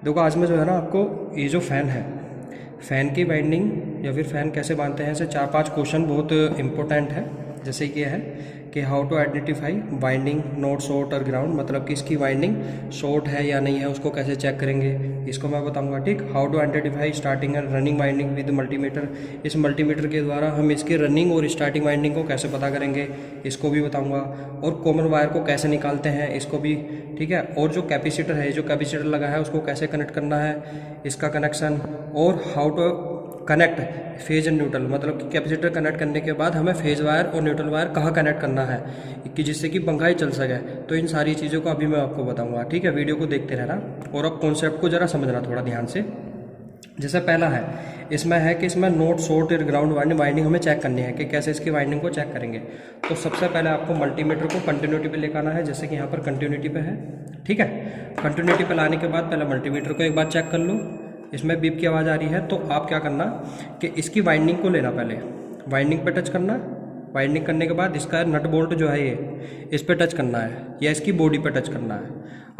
देखो आज मैं जो है ना आपको ये जो फ़ैन है, फ़ैन की बाइंडिंग या फिर फ़ैन कैसे बांधते हैं, ऐसे 4-5 क्वेश्चन बहुत इम्पोर्टेंट है। जैसे कि है कि how to identify binding not short और ग्राउंड, मतलब कि इसकी बाइंडिंग शॉर्ट है या नहीं है, उसको कैसे चेक करेंगे इसको मैं बताऊंगा। ठीक, how to identify starting and running binding with multimeter, इस मल्टीमीटर के द्वारा हम इसकी रनिंग और स्टार्टिंग बाइंडिंग को कैसे पता करेंगे इसको भी बताऊंगा। और कॉमन वायर को कैसे निकालते हैं इसको भी, ठीक है। और जो कैपेसिटर है, जो कैपेसिटर लगा है उसको कैसे कनेक्ट करना है, इसका कनेक्शन। और how to connect phase and neutral, मतलब कि कैपेसिटर कनेक्ट करने के बाद हमें फेज वायर और न्यूट्रल वायर कहाँ कनेक्ट करना है कि जिससे कि पंखा ही चल सके। तो इन सारी चीज़ों को अभी मैं आपको बताऊंगा, ठीक है। वीडियो को देखते रहना और अब कॉन्सेप्ट को ज़रा समझना थोड़ा ध्यान से। जैसे पहला है इसमें है कि इसमें नॉट शॉर्ट और ग्राउंड वाइंडिंग हमें चेक करनी है कि कैसे इसकी वाइंडिंग को चेक करेंगे। तो सबसे पहले आपको मल्टीमीटर को कंटिन्यूटी पे लेकर आना है, जैसे कि यहाँ पर कंटिन्यूटी पे है, ठीक है। कंटिन्यूटी पे लाने के बाद पहले मल्टीमीटर को एक बार चेक कर लो, इसमें बीप की आवाज़ आ रही है। तो आप क्या करना कि इसकी वाइंडिंग को लेना, पहले वाइंडिंग पे टच करना। वाइंडिंग करने के बाद इसका नट बोल्ट जो है ये इस पे टच करना है या इसकी बॉडी पे टच करना है।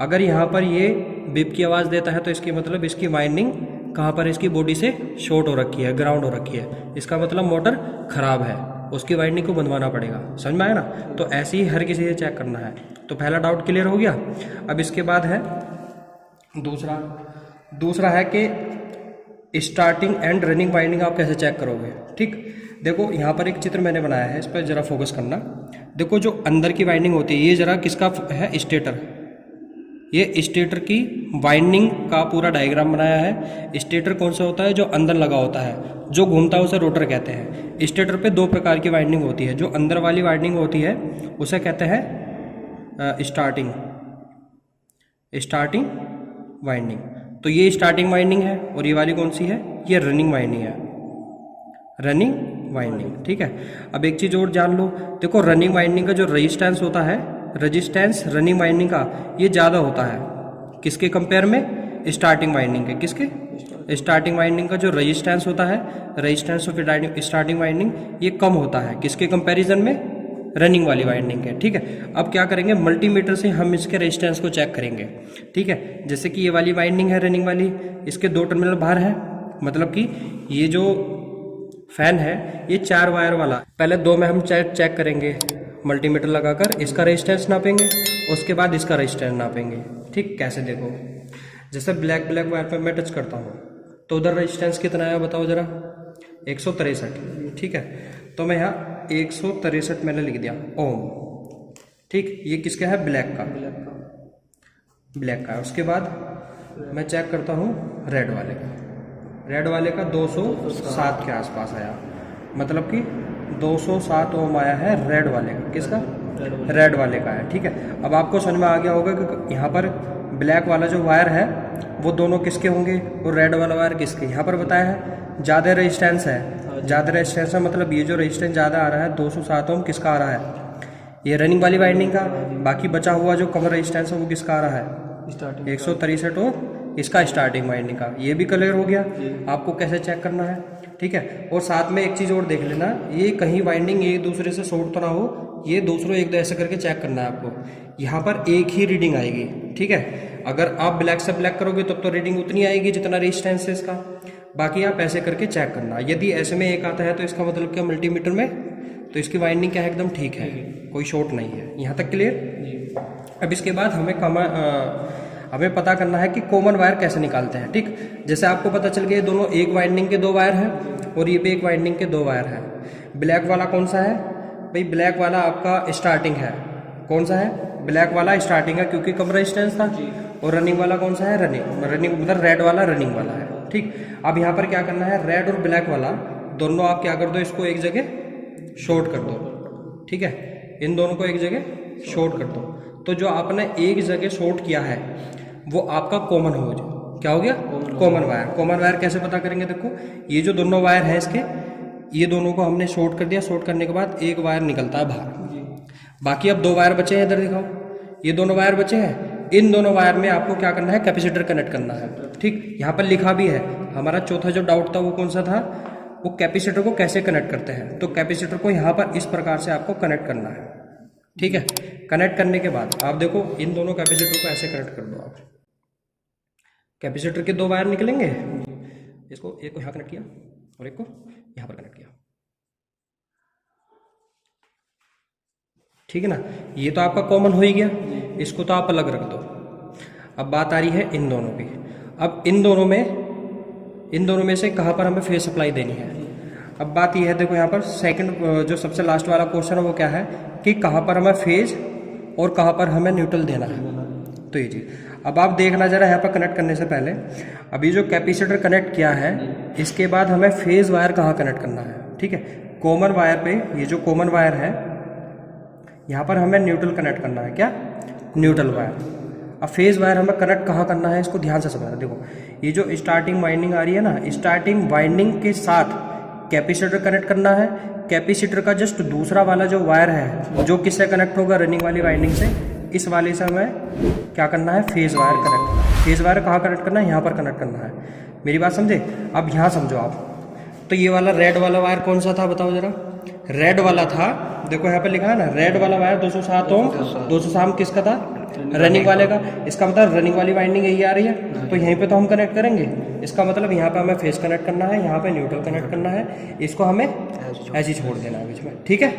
अगर यहाँ पर ये बीप की आवाज़ देता है तो इसकी मतलब इसकी वाइंडिंग कहाँ पर, इसकी बॉडी से शॉर्ट हो रखी है, ग्राउंड हो रखी है, इसका मतलब मोटर खराब है, उसकी वाइंडिंग को बंधवाना पड़ेगा। समझ में आया ना? तो ऐसे ही हर किसी से चेक करना है। तो पहला डाउट क्लियर हो गया। अब इसके बाद है दूसरा है कि स्टार्टिंग एंड रनिंग वाइंडिंग आप कैसे चेक करोगे। ठीक, देखो यहाँ पर एक चित्र मैंने बनाया है, इस पर जरा फोकस करना। देखो जो अंदर की वाइंडिंग होती है, ये जरा किसका है, स्टेटर। ये स्टेटर की वाइंडिंग का पूरा डायग्राम बनाया है। स्टेटर कौन सा होता है, जो अंदर लगा होता है, जो घूमता है उसे रोटर कहते हैं। स्टेटर पे दो प्रकार की वाइंडिंग होती है, जो अंदर वाली वाइंडिंग होती है उसे कहते हैं स्टार्टिंग वाइंडिंग। तो ये स्टार्टिंग वाइंडिंग है और ये वाली कौन सी है, ये रनिंग वाइंडिंग है, रनिंग वाइंडिंग, ठीक है। अब एक चीज़ और जान लो, देखो रनिंग वाइंडिंग का जो रेजिस्टेंस होता है, रेजिस्टेंस रनिंग वाइंडिंग का ये ज़्यादा होता है किसके कंपेयर में, स्टार्टिंग वाइंडिंग के। किसके, स्टार्टिंग वाइंडिंग का जो रेजिस्टेंस होता है, रेजिस्टेंस ऑफ स्टार्टिंग वाइंडिंग ये कम होता है किसके कंपैरिजन में, रनिंग वाली वाइंडिंग है, ठीक है। अब क्या करेंगे, मल्टीमीटर से हम इसके रेजिस्टेंस को चेक करेंगे, ठीक है। जैसे कि ये वाली वाइंडिंग है रनिंग वाली, इसके 2 टर्मिनल बाहर है, मतलब कि ये जो फैन है ये 4 वायर वाला। पहले 2 में हम चेक करेंगे, मल्टीमीटर लगाकर इसका रेजिस्टेंस नापेंगे, उसके बाद इसका रेजिस्टेंस नापेंगे। ठीक, कैसे देखो, जैसे ब्लैक वायर पर मैं टच करता हूँ तो उधर रेजिस्टेंस कितना है बताओ जरा, 163, ठीक है। तो मैं यहाँ 163 मैंने लिख दिया ओम, ठीक। ये किसका है, ब्लैक का है। उसके बाद मैं चेक करता हूँ रेड वाले का 207 के आसपास आया, मतलब कि 207 ओम आया है रेड वाले का। किसका, रेड वाले का है, ठीक है। अब आपको समझ में आ गया होगा कि यहाँ पर ब्लैक वाला जो वायर है वो दोनों किसके होंगे और रेड वाला वायर किसके। यहाँ पर बताया है ज़्यादा रेजिस्टेंस है, ज़्यादा रेजिस्टेंस है, मतलब ये जो रेजिस्टेंस ज़्यादा आ रहा है 207 ओम किसका आ रहा है, ये रनिंग वाली वाइंडिंग का। बाकी बचा हुआ जो कम रेजिस्टेंस है वो किसका आ रहा है, 163 और इसका स्टार्टिंग वाइंडिंग का। ये भी क्लियर हो गया आपको कैसे चेक करना है, ठीक है। और साथ में एक चीज़ और देख लेना, ये कहीं वाइंडिंग एक दूसरे से शॉर्ट तो ना हो, ये दूसरों एक ऐसे करके चेक करना है आपको। यहाँ पर एक ही रीडिंग आएगी, ठीक है। अगर आप ब्लैक से ब्लैक करोगे तब तो रीडिंग उतनी आएगी जितना रेजिस्टेंस है इसका, बाकी आप ऐसे करके चेक करना। यदि ऐसे में एक आता है तो इसका मतलब क्या, मल्टीमीटर में तो इसकी वाइंडिंग क्या है, एकदम ठीक है, कोई शॉर्ट नहीं है। यहाँ तक क्लियर। अब इसके बाद हमें पता करना है कि कॉमन वायर कैसे निकालते हैं, ठीक। जैसे आपको पता चल गया दोनों एक वाइंडिंग के 2 वायर हैं और ये भी एक वाइंडिंग के 2 वायर हैं। ब्लैक वाला कौन सा है भाई, ब्लैक वाला आपका स्टार्टिंग है। कौन सा है, ब्लैक वाला स्टार्टिंग है क्योंकि कम रेजिस्टेंस था। और रनिंग वाला कौन सा है, रनिंग मतलब रेड वाला रनिंग वाला है, ठीक। अब यहाँ पर क्या करना है, रेड और ब्लैक वाला दोनों आप क्या कर दो, इसको एक जगह शॉर्ट कर दो, ठीक है। इन दोनों को एक जगह शॉर्ट कर दो। तो जो आपने एक जगह शॉर्ट किया है वो आपका कॉमन हो जाए, क्या हो गया, कॉमन वायर। कॉमन वायर कैसे पता करेंगे, देखो ये जो दोनों वायर है इसके, ये दोनों को हमने शॉर्ट कर दिया। शॉर्ट करने के बाद एक वायर निकलता है बाहर, बाकी अब 2 वायर बचे हैं, इधर दिखाओ, ये दोनों वायर बचे हैं। इन दोनों वायर में आपको क्या करना है, कैपेसिटर कनेक्ट करना है, ठीक। यहाँ पर लिखा भी है। हमारा चौथा जो डाउट था वो कौन सा था, वो कैपेसिटर को कैसे कनेक्ट करते हैं। तो कैपेसिटर को यहाँ पर इस प्रकार से आपको कनेक्ट करना है, ठीक है। कनेक्ट करने के बाद आप देखो इन दोनों कैपेसिटर को ऐसे कनेक्ट कर दो आप, कैपेसिटर के 2 वायर निकलेंगे, इसको एक को यहाँ कनेक्ट किया और एक को यहाँ पर कनेक्ट किया, ठीक है ना। ये तो आपका कॉमन हो ही गया, इसको तो आप अलग रख दो। अब बात आ रही है इन दोनों की। अब इन दोनों में से कहाँ पर हमें फेज सप्लाई देनी है। अब बात यह है, देखो यहाँ पर सेकंड जो सबसे लास्ट वाला क्वेश्चन है वो क्या है कि कहाँ पर हमें फेज और कहाँ पर हमें न्यूट्रल देना है। तो ये चीज़ अब आप देखना जरा यहाँ पर कनेक्ट करने से पहले, अभी जो कैपेसिटर कनेक्ट किया है इसके बाद हमें फेज वायर कहाँ कनेक्ट करना है, ठीक है। कॉमन वायर पे, ये जो कॉमन वायर है यहाँ पर हमें न्यूट्रल कनेक्ट करना है, क्या, न्यूट्रल वायर। अब फेज वायर हमें कनेक्ट कहाँ करना है, इसको ध्यान से समझना। देखो ये जो स्टार्टिंग वाइंडिंग आ रही है ना, स्टार्टिंग वाइंडिंग के साथ कैपेसिटर कनेक्ट करना है। कैपेसिटर का जस्ट दूसरा वाला जो वायर है जो किससे कनेक्ट होगा, रनिंग वाली वाइंडिंग से, इस वाले से हमें क्या करना है, फेज वायर कनेक्ट करना है। फेज वायर कहाँ कनेक्ट करना है, यहाँ पर कनेक्ट करना है। मेरी बात समझे। अब यहाँ समझो आप, तो ये वाला रेड वाला वायर कौन सा था बताओ जरा। रेड वाला था, देखो यहाँ पे लिखा है ना, रेड वाला वायर 207 ओम, 207 ओम किसका था, रनिंग वाले का। इसका मतलब रनिंग वाली वाइंडिंग यही आ रही है, तो यहीं पे तो हम कनेक्ट करेंगे। इसका मतलब यहाँ पे हमें फेज कनेक्ट करना है, यहाँ पे न्यूट्रल कनेक्ट करना है, इसको हमें ऐसे ही छोड़ देना है बीच में, ठीक है।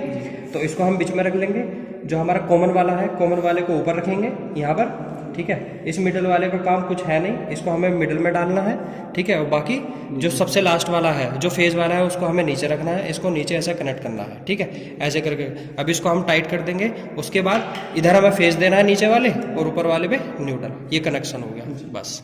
तो इसको हम बीच में रख लेंगे। जो हमारा कॉमन वाला है, कॉमन वाले को ऊपर रखेंगे यहाँ पर, ठीक है। इस मिडल वाले का काम कुछ है नहीं, इसको हमें मिडल में डालना है, ठीक है। और बाकी जो सबसे लास्ट वाला है, जो फेज वाला है, उसको हमें नीचे रखना है, इसको नीचे ऐसे कनेक्ट करना है, ठीक है, ऐसे करके। अब इसको हम टाइट कर देंगे, उसके बाद इधर हमें फेज देना है नीचे वाले और ऊपर वाले पे न्यूट्रल। ये कनेक्शन हो गया बस।